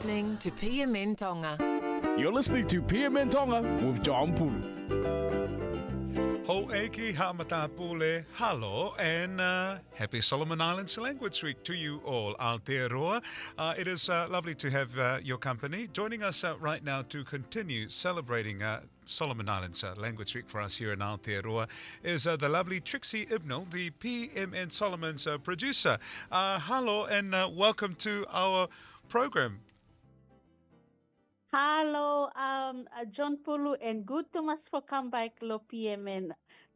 listening to PMN Tonga. You're listening to PMN Tonga with John Pulu. Ho eki hamata pule, hello, and happy Solomon Islands Language Week to you all, Aotearoa. It is lovely to have your company. Joining us right now to continue celebrating Solomon Islands Language Week for us here in Aotearoa is the lovely Trixy Ibnul, the PMN Solomon's producer. Hello, and welcome to our program. Hello, John Pulu, and good to mas for come back lo PMN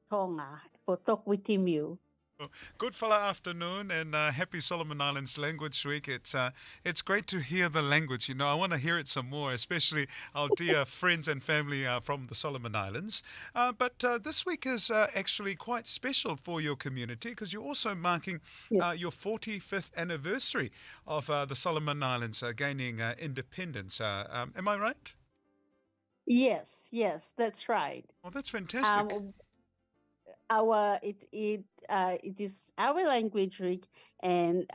Tonga for talk with you. Good fella afternoon and happy Solomon Islands Language Week. It's great to hear the language. You know, I want to hear it some more, especially our dear friends and family from the Solomon Islands. But this week is actually quite special for your community because you're also marking your 45th anniversary of the Solomon Islands gaining independence. Am I right? Yes, that's right. Oh, that's fantastic. It is our language week, and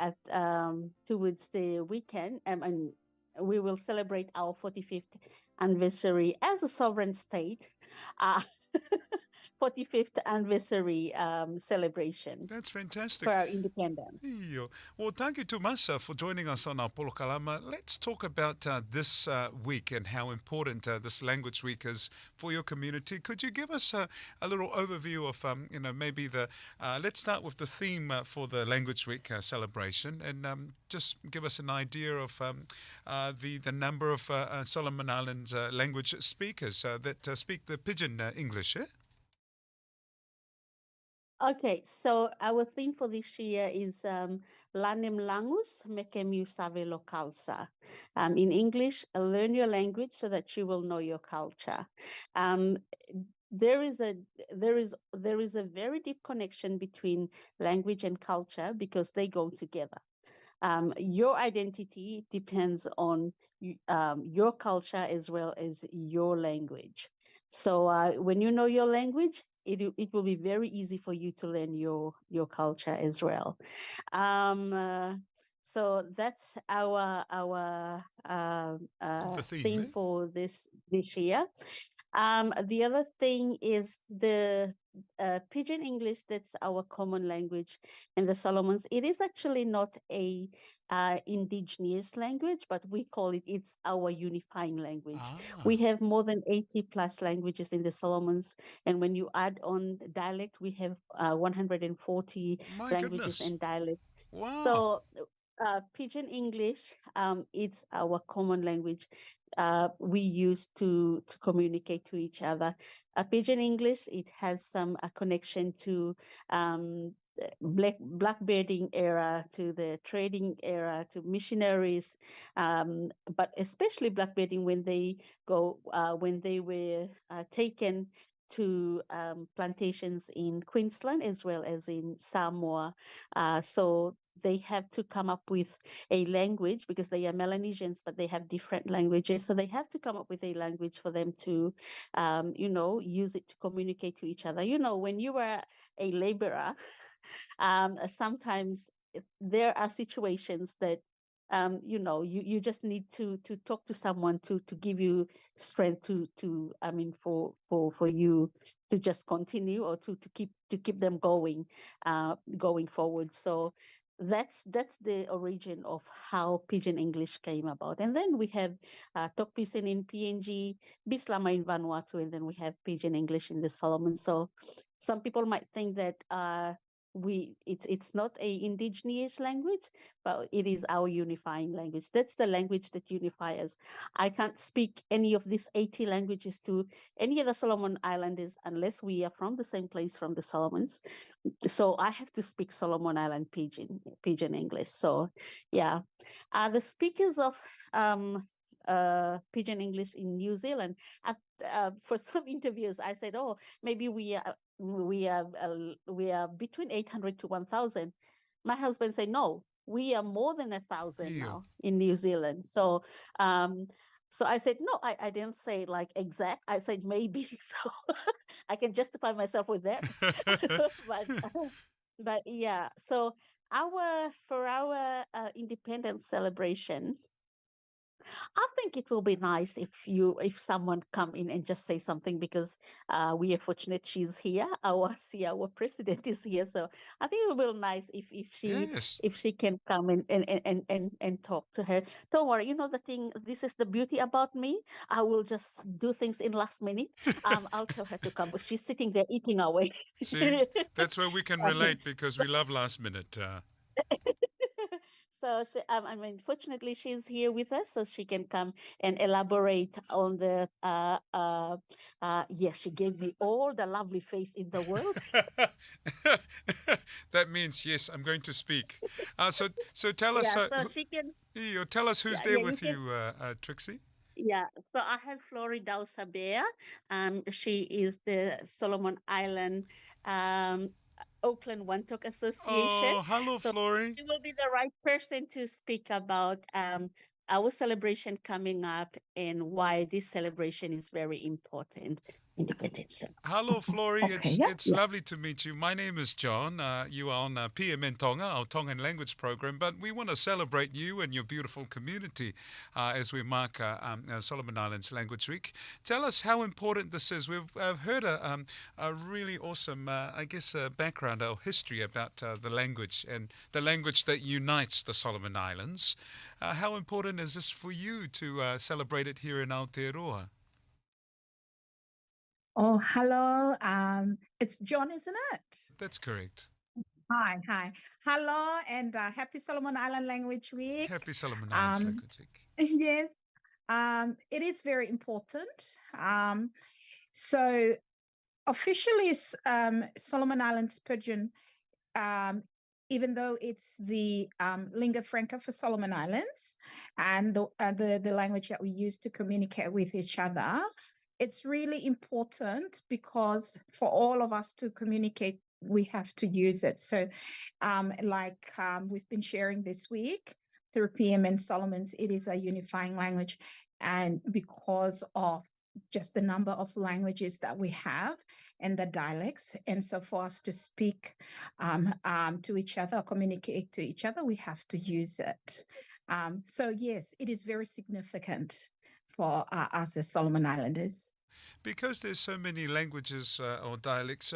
towards the weekend, and we will celebrate our 45th anniversary as a sovereign state. 45th anniversary celebration. That's fantastic. For our independence. Well, thank you, Tumasa, for joining us on our Polokalama. Let's talk about this week and how important this language week is for your community. Could you give us a little overview of, maybe let's start with the theme for the language week celebration and just give us an idea of the number of Solomon Islands language speakers that speak the pidgin English, eh? Okay, so our theme for this year is Lanem Langus Mekemu Save Lo Kalsa. In English, learn your language so that you will know your culture. There is a very deep connection between language and culture because they go together. Your identity depends on your culture as well as your language. So when you know your language, it will be very easy for you to learn your culture as well. So that's our theme for this year. The other thing is the Pidgin English. That's our common language in the Solomons. It is actually not a indigenous language, but we call it's our unifying language. We have more than 80 plus languages in the Solomons, and when you add on dialect, we have 140 languages and dialects. Wow. So Pidgin English, it's our common language we use to communicate to each other. Pidgin English, it has some connection to blackbirding era, to the trading era, to missionaries, but especially blackbirding when they were taken to plantations in Queensland as well as in Samoa. So they have to come up with a language because they are Melanesians, but they have different languages. So they have to come up with a language for them to, use it to communicate to each other. You know, when you are a laborer, sometimes there are situations that you just need to talk to someone to give you strength for you to just continue or to keep them going forward. So that's the origin of how Pidgin English came about. And then we have Tok Pisin in PNG, Bislama in Vanuatu, and then we have Pidgin English in the Solomon. So some people might think that it's not a indigenous language, but it is our unifying language. That's the language that unifies us. I can't speak any of these 80 languages to any of the Solomon Islanders unless we are from the same place from the Solomons. So I have to speak Solomon Island Pidgin English. So yeah, the speakers of Pidgin English in New Zealand. For some interviews, I said, "Oh, maybe we are between 800 to 1,000." My husband said, "No, we are more than 1,000 now in New Zealand." So, so I said, "No, I didn't say like exact. I said maybe." So I can justify myself with that. but yeah. So for our independence celebration, I think it will be nice if someone come in and just say something, because we are fortunate she's here. Our president is here, so I think it will be nice Yes. if she can come and talk to her. Don't worry, the thing. This is the beauty about me. I will just do things in last minute. I'll tell her to come, but she's sitting there eating away. See, that's where we can relate because we love last minute. So I mean, fortunately, she's here with us, so she can come and elaborate on the. Yes, she gave me all the lovely face in the world. That means yes, I'm going to speak. So tell us, Yeah, so she can. tell us who's Yeah, there yeah, you with can. you, Trixie. Yeah, so I have Florida Sabea. She is the Solomon Island um, Auckland One Talk Association. Oh, hello, So Flory. she will be the right person to speak about our celebration coming up and why this celebration is very important. Independence. Hello, Flory. Okay, yeah, It's yeah. lovely to meet you. My name is John. You are on PMN Tonga, our Tongan language program, but we want to celebrate you and your beautiful community as we mark Solomon Islands Language Week. Tell us how important this is. We've heard a really awesome, background or history about the language and the language that unites the Solomon Islands. How important is this for you to celebrate it here in Aotearoa? Oh, hello. It's John, isn't it? That's correct. Hi, hi. Hello, and happy Solomon Island Language Week. Happy Solomon Islands Um, Language Week. yes, it is very important. So officially, Solomon Islands Pidgin, um, even though it's the lingua franca for Solomon Islands and the language that we use to communicate with each other, it's really important because for all of us to communicate, we have to use it. So, we've been sharing this week through PMN Solomon's, it is a unifying language, and because of just the number of languages that we have and the dialects. And so for us to speak to each other, communicate to each other, we have to use it. So yes, it is very significant for us as Solomon Islanders. Because there's so many languages or dialects,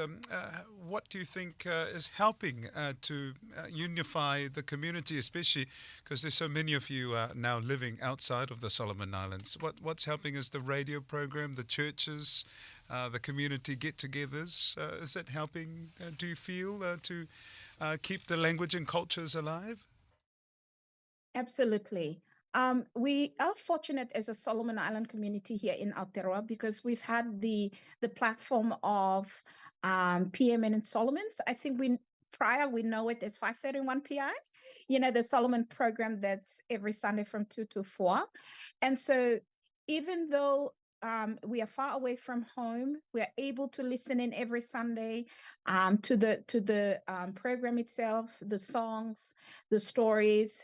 what do you think is helping to unify the community, especially because there's so many of you now living outside of the Solomon Islands? What's helping is the radio program, the churches, the community get-togethers. Is it helping, do you feel, to keep the language and cultures alive? Absolutely. We are fortunate as a Solomon Island community here in Aotearoa because we've had the platform of PMN and Solomon's. I think we know it as 531 PI, the Solomon program that's every Sunday from 2 to 4. And so even though we are far away from home, we are able to listen in every Sunday to the program itself, the songs, the stories,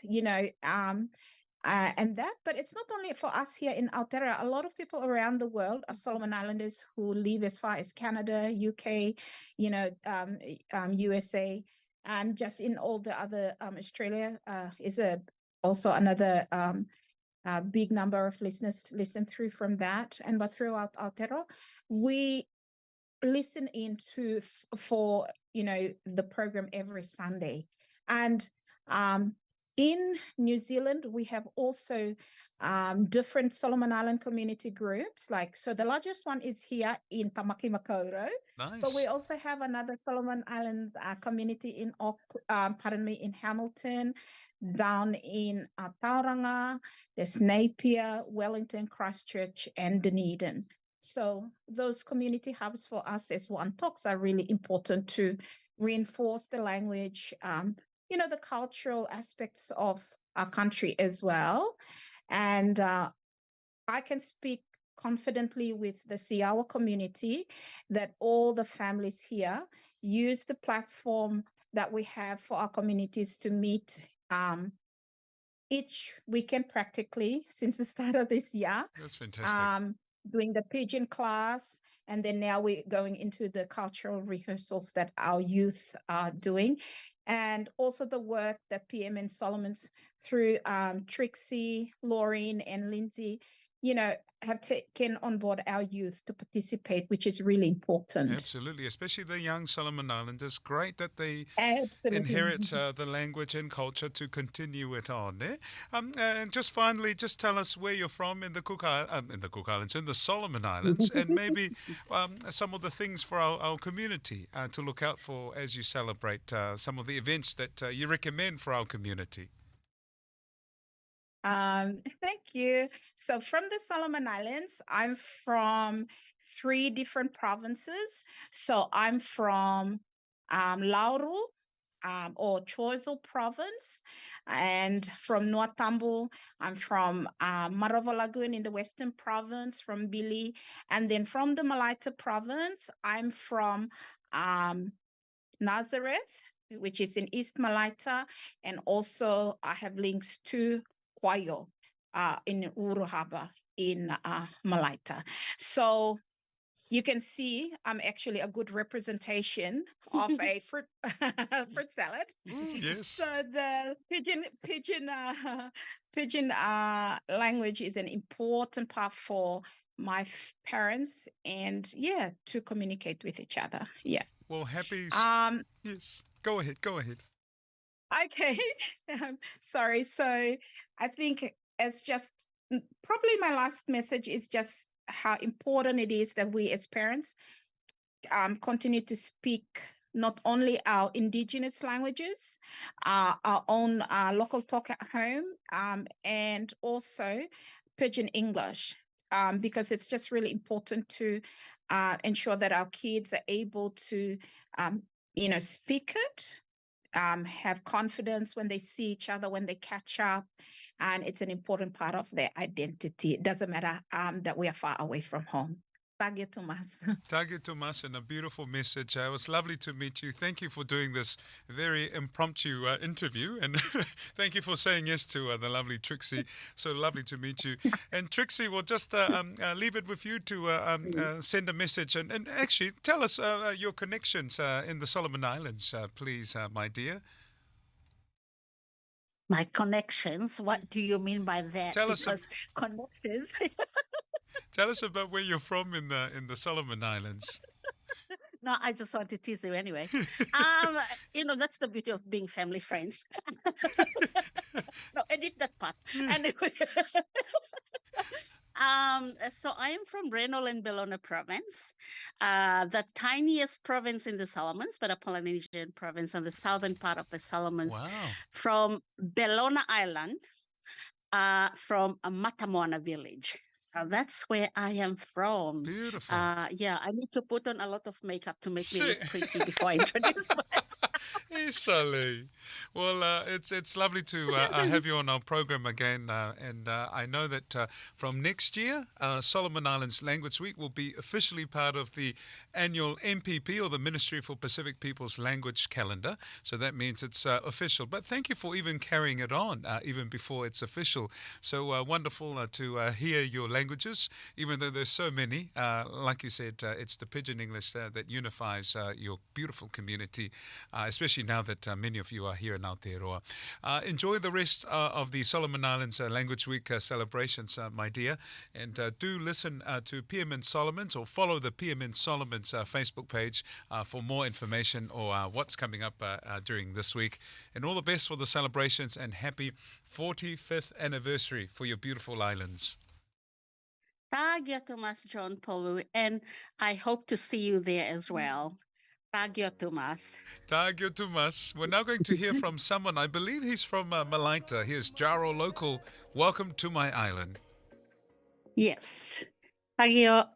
and that. But it's not only for us here in Aotearoa. A lot of people around the world are Solomon Islanders who live as far as Canada, UK, USA, and just in all the other Australia is also another big number of listeners listen through from that. And but throughout Aotearoa, we listen into for the program every Sunday. And in New Zealand, we have also different Solomon Island community groups. So the largest one is here in Tamaki Makaurau. Nice. But we also have another Solomon Island community in in Hamilton, down in Tauranga, there's Napier, Wellington, Christchurch, and Dunedin. So those community hubs for us as One Talks are really important to reinforce the language, the cultural aspects of our country as well. And I can speak confidently with the Siawa community that all the families here use the platform that we have for our communities to meet each weekend practically since the start of this year. That's fantastic. Doing the pidgin class, and then now we're going into the cultural rehearsals that our youth are doing. and also the work that PMN Solomon's through Trixy, Laureen, and Lindsay, have taken on board our youth to participate, which is really important. Absolutely, especially the young Solomon Islanders. Great that they Absolutely. inherit the language and culture to continue it on. Eh? And just finally, just tell us where you're from in the Cook Islands, in the Solomon Islands, and maybe some of the things for our community to look out for as you celebrate some of the events that you recommend for our community. Thank you. So from the Solomon Islands, I'm from 3 different provinces. So I'm from Lauru, or Choiseul province, and from Nuatambu, I'm from Marova Lagoon in the Western province, from Bili, and then from the Malaita province, I'm from Nazareth, which is in East Malaita, and also I have links to Kwayo in Uruhaba in Malaita. So you can see I'm actually a good representation of a fruit salad. Ooh, yes. So the pidgin language is an important part for my parents, and to communicate with each other. Yeah. Well, happy. Yes. Go ahead. Okay. Sorry. So I think it's just probably my last message is just how important it is that we as parents continue to speak not only our indigenous languages, our own local talk at home, and also Pidgin English, because it's just really important to ensure that our kids are able to, speak it, have confidence when they see each other, when they catch up, and it's an important part of their identity. It doesn't matter that we are far away from home. Thank you, Tomas. Thank you, Tomas, and a beautiful message. It was lovely to meet you. Thank you for doing this very impromptu interview, and thank you for saying yes to the lovely Trixy. So lovely to meet you. And Trixy, we'll just leave it with you to send a message and actually tell us your connections in the Solomon Islands, please, my dear. My connections. What do you mean by that? Tell us Because connections. Tell us about where you're from in the Solomon Islands. No, I just want to tease you anyway. That's the beauty of being family friends. No, edit that part. Anyway. So I am from Reno and Bellona province, the tiniest province in the Solomons, but a Polynesian province on the southern part of the Solomons. Wow. From Bellona Island, from Matamoana village. So that's where I am from. Beautiful. I need to put on a lot of makeup to make me look pretty before I introduce myself. Easily. Well, it's lovely to have you on our program again, and I know that from next year, Solomon Islands Language Week will be officially part of the annual MPP, or the Ministry for Pacific Peoples Language calendar. So that means it's official. But thank you for even carrying it on even before it's official. So wonderful to hear your languages, even though there's so many. Like you said, it's the Pidgin English that unifies your beautiful community, especially now that many of you are here in Aotearoa. Enjoy the rest of the Solomon Islands Language Week celebrations, my dear, and do listen to PMN Solomons, or follow the PMN Solomons Facebook page for more information or what's coming up during this week. And all the best for the celebrations, and happy 45th anniversary for your beautiful islands. Tagya Tomas John Polu, and I hope to see you there as well. Tagya Tomas. Tagya Tomas. We're now going to hear from someone, I believe he's from Malaita. Here's Jaro Local. Welcome to my island. Yes. Tagya.